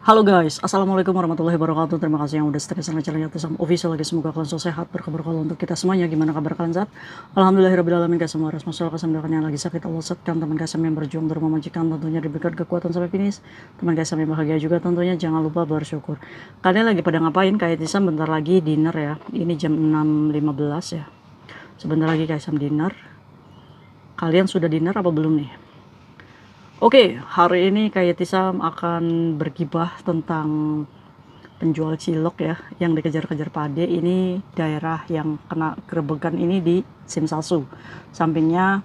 Halo guys, assalamualaikum warahmatullahi wabarakatuh. Terima kasih yang udah setia sama channel Yatisam Official lagi. Semoga kalian selalu sehat, berkabar kalau untuk kita semuanya. Gimana kabar kalian saat? Alhamdulillahirobbilalamin. Guys, semua harus masalah kesembuhan yang lagi sakit Allah setkan. Teman guys yang berjuang di rumah majikan tentunya diberikan kekuatan sampai finish. Teman guys yang bahagia juga tentunya jangan lupa bersyukur. Kalian lagi pada ngapain? Kayak Yatisam bentar lagi dinner ya. Ini jam 6.15 ya. Sebentar lagi guys dinner. Kalian sudah dinner apa belum nih? Oke, hari ini Kak Yatisam akan bergibah tentang penjual cilok ya yang dikejar-kejar Pade. Ini daerah yang kena gerebekan ini di Simsalsu, sampingnya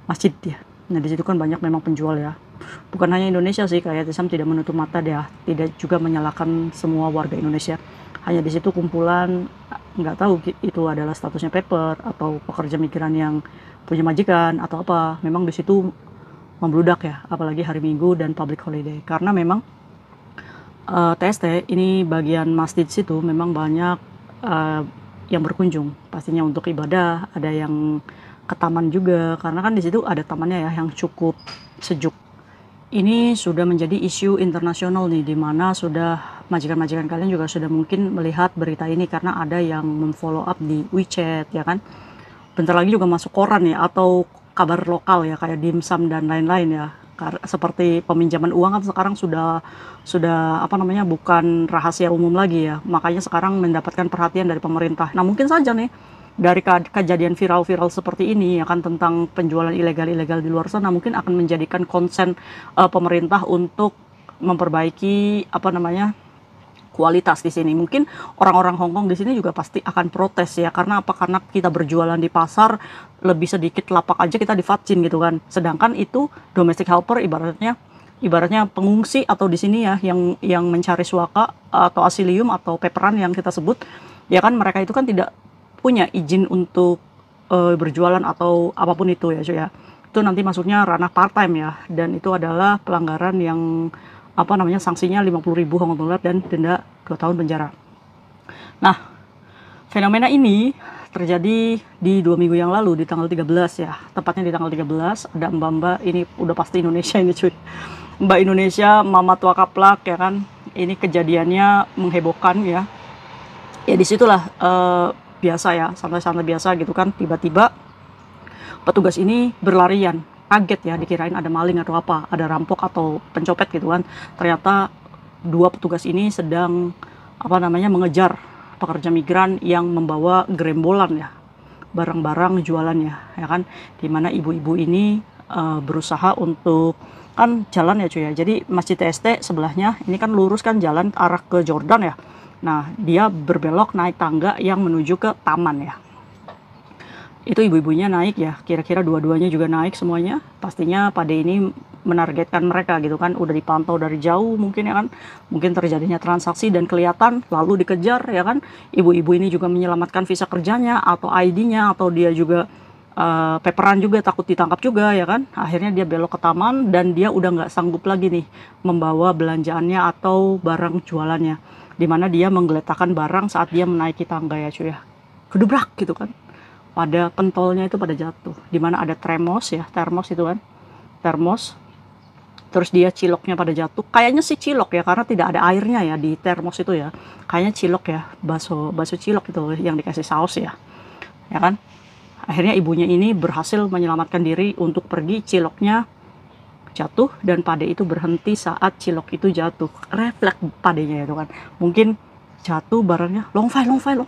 masjid ya. Nah di situ kan banyak memang penjual ya. Bukan hanya Indonesia sih, Kak Yatisam tidak menutup mata dia, tidak juga menyalahkan semua warga Indonesia. Hanya di situ kumpulan, nggak tahu itu adalah statusnya paper atau pekerja migran yang punya majikan atau apa. Memang di situ membludak ya, apalagi hari Minggu dan public holiday, karena memang TST ini bagian masjid situ memang banyak yang berkunjung, pastinya untuk ibadah, ada yang ke taman juga, karena kan di situ ada tamannya ya yang cukup sejuk. Ini sudah menjadi isu internasional nih, dimana sudah majikan-majikan kalian juga sudah mungkin melihat berita ini karena ada yang memfollow up di WeChat ya kan. Bentar lagi juga masuk koran ya, atau kabar lokal ya kayak dimsum dan lain-lain ya. Seperti peminjaman uang kan sekarang sudah apa namanya, bukan rahasia umum lagi ya. Makanya sekarang mendapatkan perhatian dari pemerintah. Nah mungkin saja nih dari kejadian viral-viral seperti ini ya kan, tentang penjualan ilegal-ilegal di luar sana, mungkin akan menjadikan konsen pemerintah untuk memperbaiki apa namanya, kualitas di sini. Mungkin orang-orang Hongkong di sini juga pasti akan protes ya, karena apa? Karena kita berjualan di pasar lebih sedikit lapak aja kita divaksin gitu kan. Sedangkan itu domestic helper ibaratnya pengungsi atau di sini ya yang mencari suaka atau asilium atau peperan yang kita sebut ya kan, mereka itu kan tidak punya izin untuk berjualan atau apapun itu ya cuy ya. Itu nanti masuknya ranah part time ya, dan itu adalah pelanggaran yang apa namanya, sanksinya 50.000 Hong Kong dolar dan denda 2 tahun penjara. Nah, fenomena ini terjadi di 2 minggu yang lalu di tanggal 13 ya. Tepatnya di tanggal 13 ada mbak-mbak, ini udah pasti Indonesia ini cuy. Mbak Indonesia, mama tua kaplak ya kan. Ini kejadiannya menghebohkan ya. Ya disitulah biasa ya, santai-santai biasa gitu kan. Tiba-tiba petugas ini berlarian, kaget ya, dikirain ada maling atau apa, ada rampok atau pencopet gitu kan. Ternyata dua petugas ini sedang apa namanya, mengejar pekerja migran yang membawa gerombolan ya, barang-barang jualannya ya kan, dimana ibu-ibu ini berusaha untuk, kan jalan ya cuy ya, jadi masjid TST sebelahnya ini kan lurus kan jalan arah ke Jordan ya. Nah dia berbelok naik tangga yang menuju ke taman ya. Itu ibu-ibunya naik ya, kira-kira dua-duanya juga naik semuanya. Pastinya Pade ini menargetkan mereka gitu kan, udah dipantau dari jauh mungkin ya kan, mungkin terjadinya transaksi dan kelihatan lalu dikejar ya kan. Ibu-ibu ini juga menyelamatkan visa kerjanya atau ID-nya, atau dia juga peperan juga, takut ditangkap juga ya kan. Akhirnya dia belok ke taman dan dia udah nggak sanggup lagi nih membawa belanjaannya atau barang jualannya, dimana dia menggeletakkan barang saat dia menaiki tangga ya cuy ya, kedubrak gitu kan. Pada pentolnya itu pada jatuh, dimana ada termos ya, termos itu kan, termos. Terus dia ciloknya pada jatuh, kayaknya sih cilok ya, karena tidak ada airnya ya di termos itu ya, kayaknya cilok ya, bakso cilok itu yang dikasih saus ya, ya kan. Akhirnya ibunya ini berhasil menyelamatkan diri untuk pergi, ciloknya jatuh dan Pade itu berhenti saat cilok itu jatuh. Refleks Padenya itu kan, mungkin jatuh barangnya long file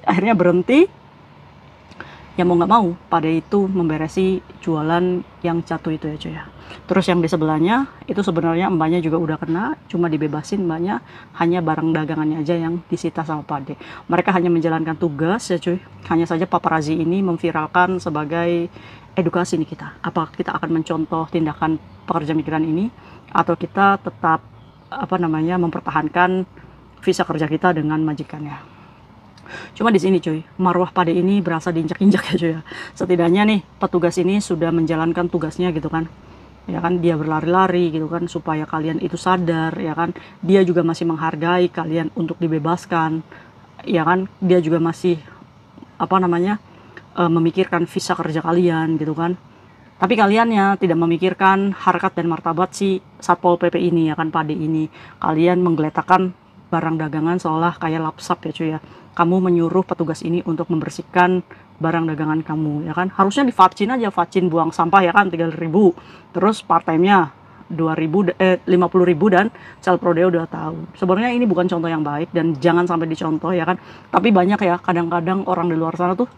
akhirnya berhenti. Ya mau nggak mau Pade itu memberesi jualan yang jatuh itu ya cuy ya. Terus yang di sebelahnya itu sebenarnya mbaknya juga udah kena, cuma dibebasin mbaknya, hanya barang dagangannya aja yang disita sama Pade. Mereka hanya menjalankan tugas ya cuy. Hanya saja paparazzi ini memviralkan sebagai edukasi nih kita. Apa kita akan mencontoh tindakan pekerja migran ini, atau kita tetap apa namanya, mempertahankan visa kerja kita dengan majikannya. Cuma di sini cuy, marwah Pade ini berasa diinjak-injak ya cuy ya. Setidaknya nih petugas ini sudah menjalankan tugasnya gitu kan. Ya kan, dia berlari-lari gitu kan supaya kalian itu sadar ya kan. Dia juga masih menghargai kalian untuk dibebaskan. Ya kan, dia juga masih apa namanya, memikirkan visa kerja kalian gitu kan. Tapi kalian ya tidak memikirkan harkat dan martabat si Satpol PP ini ya kan, Pade ini. Kalian menggeletakkan barang dagangan seolah kayak lapsap ya cuy ya. Kamu menyuruh petugas ini untuk membersihkan barang dagangan kamu ya kan. Harusnya divaksin aja, vaksin buang sampah ya kan 3.000. Terus part time-nya 50.000 dan Selprodeo udah tahu. Sebenarnya ini bukan contoh yang baik dan jangan sampai dicontoh ya kan. Tapi banyak ya kadang-kadang orang di luar sana tuh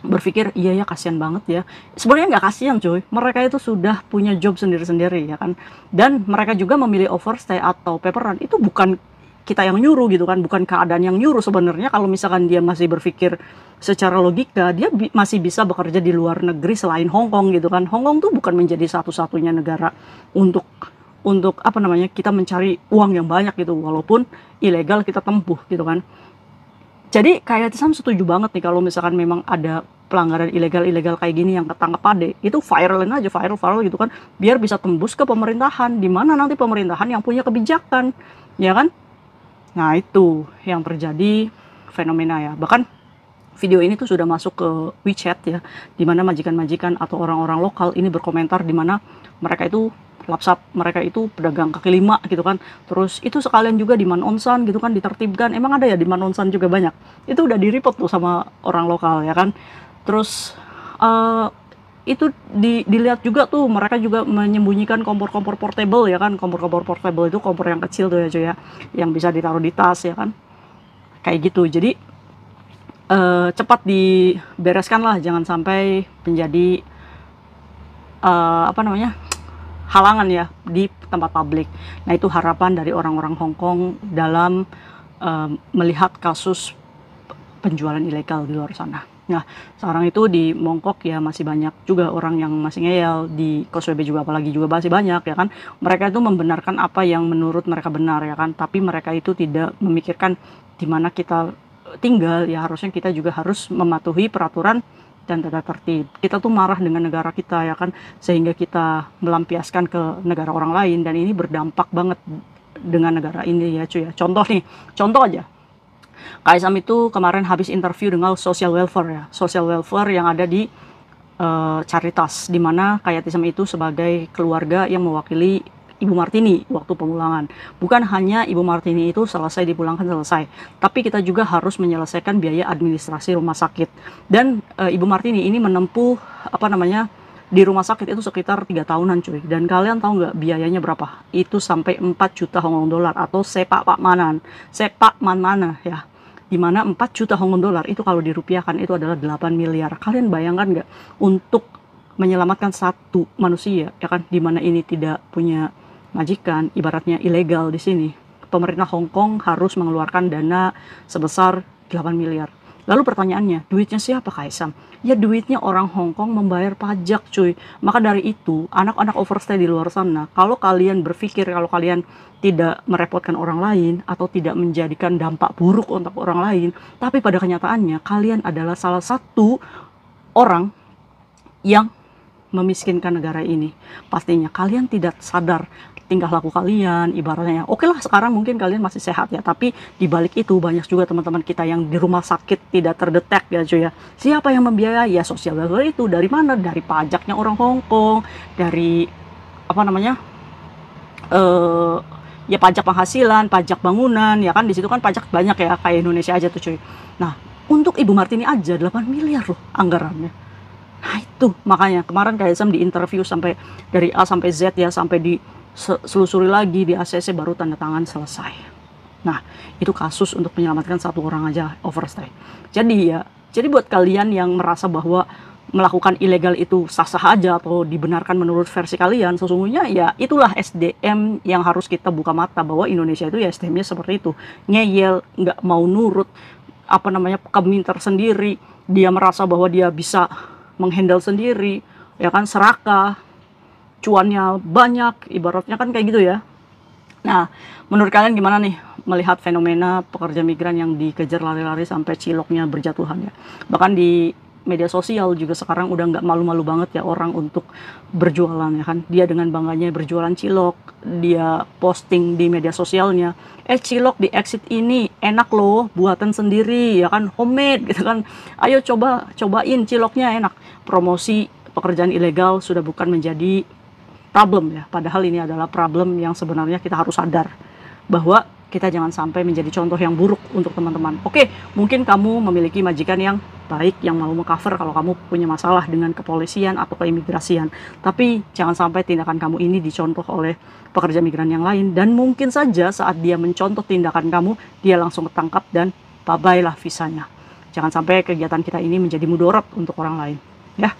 berpikir iya ya kasihan banget ya. Sebenarnya nggak kasihan cuy, mereka itu sudah punya job sendiri-sendiri ya kan, dan mereka juga memilih overstay atau paper run itu bukan kita yang nyuruh gitu kan, bukan keadaan yang nyuruh sebenarnya. Kalau misalkan dia masih berpikir secara logika, dia masih bisa bekerja di luar negeri selain Hong Kong gitu kan. Hong Kong tuh bukan menjadi satu-satunya negara untuk apa namanya kita mencari uang yang banyak gitu, walaupun ilegal kita tempuh gitu kan. Jadi kayak Sam setuju banget nih kalau misalkan memang ada pelanggaran ilegal kayak gini yang ketangkep Pade, itu viralin aja, viral gitu kan, biar bisa tembus ke pemerintahan, di mana nanti pemerintahan yang punya kebijakan, ya kan? Nah itu yang terjadi fenomena ya. Bahkan video ini tuh sudah masuk ke WeChat ya, di mana majikan-majikan atau orang-orang lokal ini berkomentar di mana mereka itu lapsap, mereka itu pedagang kaki lima gitu kan. Terus itu sekalian juga di Manonsan gitu kan ditertibkan. Emang ada ya di Manonsan juga banyak. Itu udah di-report tuh sama orang lokal ya kan. Terus itu dilihat juga tuh, mereka juga menyembunyikan kompor-kompor portable ya kan. Kompor-kompor portable itu kompor yang kecil tuh ya cuy ya, yang bisa ditaruh di tas ya kan. Kayak gitu. Jadi cepat dibereskan lah, jangan sampai menjadi apa namanya halangan ya di tempat publik. Nah itu harapan dari orang-orang Hong Kong dalam melihat kasus penjualan ilegal di luar sana. Nah sekarang itu di Mongkok ya masih banyak juga orang yang masih ngeyel, di Causeway Bay juga apalagi juga masih banyak ya kan. Mereka itu membenarkan apa yang menurut mereka benar ya kan, tapi mereka itu tidak memikirkan di mana kita tinggal ya. Harusnya kita juga harus mematuhi peraturan dan tata tertib. Kita tuh marah dengan negara kita ya kan, sehingga kita melampiaskan ke negara orang lain, dan ini berdampak banget dengan negara ini ya cuy ya. Contoh nih, contoh aja, Kaisam itu kemarin habis interview dengan social welfare ya, social welfare yang ada di Caritas, dimana Kayatism itu sebagai keluarga yang mewakili Ibu Martini waktu pemulangan. Bukan hanya Ibu Martini itu selesai dipulangkan selesai, tapi kita juga harus menyelesaikan biaya administrasi rumah sakit. Dan Ibu Martini ini menempuh apa namanya di rumah sakit itu sekitar 3 tahunan cuy. Dan kalian tahu nggak biayanya berapa? Itu sampai 4 juta Hong Kong dolar atau sepak mana ya. Dimana 4 juta Hong Kong dolar itu kalau dirupiahkan itu adalah 8 miliar. Kalian bayangkan nggak untuk menyelamatkan satu manusia ya kan, dimana ini tidak punya majikan, ibaratnya ilegal di sini. Pemerintah Hong Kong harus mengeluarkan dana sebesar 8 miliar. Lalu pertanyaannya, duitnya siapa Kaisam? Ya duitnya orang Hong Kong membayar pajak cuy. Maka dari itu, anak-anak overstay di luar sana, kalau kalian berpikir kalau kalian tidak merepotkan orang lain atau tidak menjadikan dampak buruk untuk orang lain, tapi pada kenyataannya kalian adalah salah satu orang yang memiskinkan negara ini. Pastinya kalian tidak sadar tingkah laku kalian, ibaratnya oke lah sekarang mungkin kalian masih sehat ya, tapi dibalik itu banyak juga teman-teman kita yang di rumah sakit tidak terdetek ya cuy ya. Siapa yang membiayai? Ya sosial welfare itu. Dari mana? Dari pajaknya orang Hong Kong, dari apa namanya ya pajak penghasilan, pajak bangunan ya kan. Di situ kan pajak banyak ya, kayak Indonesia aja tuh cuy. Nah untuk Ibu Martini aja 8 miliar loh anggarannya. Nah itu makanya kemarin Kaisam di interview sampai dari A sampai Z ya, sampai di selusuri lagi di ACC baru tanda tangan selesai. Nah itu kasus untuk menyelamatkan satu orang aja overstay. Jadi buat kalian yang merasa bahwa melakukan ilegal itu sah-sah aja atau dibenarkan menurut versi kalian, sesungguhnya ya itulah SDM yang harus kita buka mata, bahwa Indonesia itu ya SDM-nya seperti itu, ngeyel, nggak mau nurut, apa namanya keminter sendiri, dia merasa bahwa dia bisa menghandle sendiri ya kan, serakah, cuannya banyak, ibaratnya kan kayak gitu ya. Nah menurut kalian gimana nih melihat fenomena pekerja migran yang dikejar lari-lari sampai ciloknya berjatuhan ya. Bahkan di media sosial juga sekarang udah nggak malu-malu banget ya orang untuk berjualan ya kan. Dia dengan bangganya berjualan cilok, dia posting di media sosialnya, cilok di exit ini enak loh, buatan sendiri ya kan, homemade gitu kan, ayo cobain ciloknya enak. Promosi pekerjaan ilegal sudah bukan menjadi problem ya. Padahal ini adalah problem yang sebenarnya kita harus sadar bahwa kita jangan sampai menjadi contoh yang buruk untuk teman-teman. Oke, mungkin kamu memiliki majikan yang baik yang mau mengcover kalau kamu punya masalah dengan kepolisian atau keimigrasian. Tapi jangan sampai tindakan kamu ini dicontoh oleh pekerja migran yang lain. Dan mungkin saja saat dia mencontoh tindakan kamu, dia langsung ketangkap dan bye-bye lah visanya. Jangan sampai kegiatan kita ini menjadi mudarat untuk orang lain. Ya.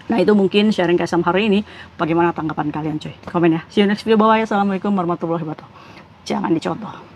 Nah itu mungkin sharing KSM hari ini. Bagaimana tanggapan kalian cuy? Komen ya. See you next video. Bye-bye. Assalamualaikum warahmatullahi wabarakatuh. Jangan dicontoh.